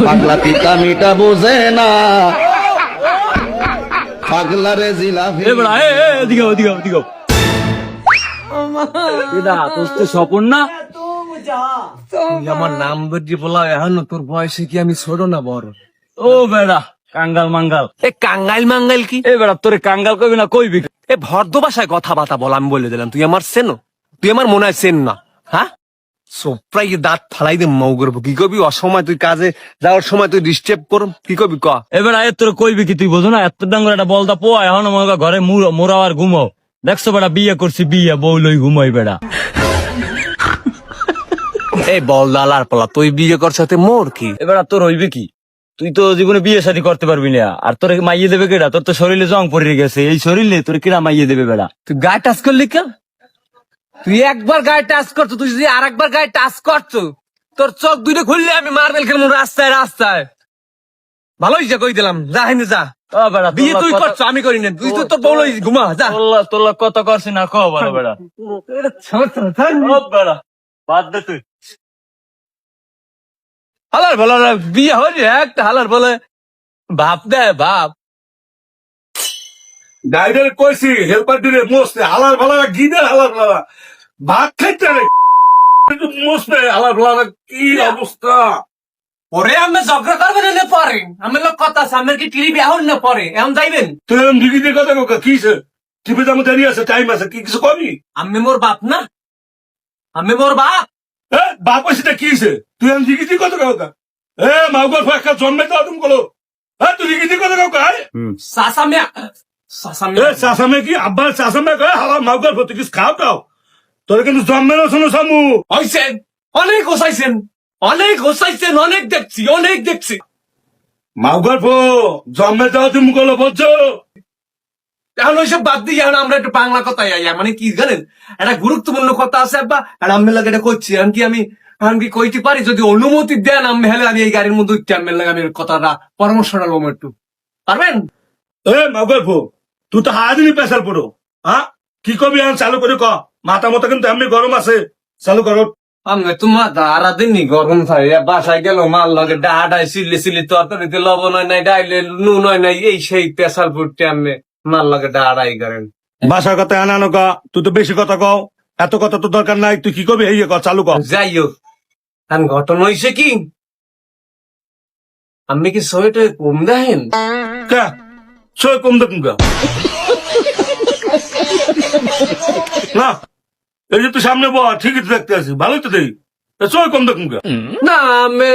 পাগলা পিতা মিটা বোঝে না, পাগলা রে জিলাপি। এদিকে এটা তোর তো স্বপন না? তুই আমার নাম ধরে বলা এখন তোর বয়সে কি আমি ছোট না বড়? ও বেড়া কাঙ্গাল মাঙ্গাল। এ কাঙ্গাইল মাঙ্গাইল কি? এ বেড়া তোরে কাঙ্গাল কইবি না কইবি? এ ভদ্র ভাষায় কথাবার্তা বল, আমি বলে দিলাম। তুই আমার চেনো? তুই আমার মনে হয় চেন না? হ্যাঁ, সোপ্রাই দাঁত ফালাই দে মৌ করবো। কি কবি অসময় তুই কাজে যাওয়ার সময় তুই ডিস্টার্ব করো? কি কবি ক? এবার আয় তোর কইবি কি? তুই বোঝো না এত ডাঙ্গর একটা বলতা পোয়া এখন মনে কর ঘরে মোরা আর ঘুমাও। দেখছো বেড়া বিয়ে করছি, বিয়ে বউ লই ঘুমাই বেড়া। এই বল দালার পালা, তুই বিয়ে করছে মোর কি? এবার তোর হইবে কি? তুই তো জীবনে বিয়ে শাদী করতে পারবি না। আর তোর মাইয়ে দেবে কেডা? তোর তো শরীরে জং পড়ে গেছে, এই শরীরে তোর কিরা মাইয়ে দেবে বেড়া? তুই গায়ে টাচ করলি কেন? তুই একবার গায়ে টাচ করছো, তুই যদি আর একবার গায়ে টাচ করছো, তোর চোখ দুটো খুললে আমি মার্বেল খেলবো রাস্তায় রাস্তায়। ভালো হয়েছে কই দিলাম, যা হেনে যা। ও বেড়া বিয়ে তুই করছো, আমি করি না। তুই তো তোর বউ লই ঘুমা যা। তোর কত করছি না কো বড় বেড়া। ও বেড়া বাদ দে তুই। হালার বলে বিয়ে হয়েছে একটা, হালার বলে বাপ দে বাপ। ডাইডার কইছি হেল্পার দিলে মোস্তে হালার ভালা গিদের হালার ভালা ভাত খাইতে রে মোস্তে হালার ভালা। কি অবস্থা! পরে আমি ঝগড়া করবেন না পরে, আমি লোক কথা আছে, আমার কি টিভি এখন না পরে এখন যাইবেন? তুই এরকম দিদিদের কথা কোকা কিছে? টিভিতে আমার দেরি আছে, টাইম আছে, কি কিছু কবি? আমি মোর বাপ না, আমি মোর বাপ। বাপ সেটা কিছে? তুই এরকম দিদিদের কথা কোকা? মাউগর ফাঁকা জন্মে তো তুমি বলো। তুই দিদিদের কথা কোকা? সাসামিয়া সাসামিয়া চাষামে কি আব্বার চাষামে কয় হালার মাউগর প্রতি কিছু খাও খাও। তোর কিন্তু জন্মের শোনো সামু হইছেন, অনেক হোসাইছেন, অনেক হোসাইছেন, অনেক দেখছি, অনেক দেখছি। মাউগর ফো জন্মে যাও তুমি বলো বলছো। এখন ওইসব বাদ দিয়ে এখন আমরা একটু বাংলা কথায় আইয়া, মানে কি জানেন, একটা গুরুত্বপূর্ণ কথা আছে আব্বা, আর আমি লাগে এটা করছি। এখন কি আমি কইতে পারি? যদি অনুমতি দেন আমি হেলে আমি এই গাড়ির মধ্যে উঠতে, আমি লাগে আমি কথাটা পরামর্শ নেবো একটু, পারবেন? মাউগর ফো তুই তো হাজিনি পেশাল পড়ো। হ্যাঁ, কি কবি এখন চালু করে ক। মাথা মতো কিন্তু এমনি গরম আছে, চালু করো। আমি তোমার দাঁড়া দিনই গরম থাকে, বাসায় গেল মাল লগে ডাহাডাই সিলি সিলি তরকারিতে লবণ হয় নাই, ডাইলে নুন হয় নাই, এই সেই পেশাল ফুটতে আমি মাল লগে ডাহাডাই করেন। বাসার কথা আনানো ক, তুই তো বেশি কথা কও। এত কথা তো দরকার নাই, তুই কি কবি এই ক চালু কর। যাই হোক, এখন ঘটনা হয়েছে কি, আমি কি শরীরটা কম দেখেন? কে সই কম দেখুন কা না, এই যে তুই সামনে বল ঠিকই তো দেখতে আছি, ভালোই তো দেই। সই কম দেখুন কা? না আমি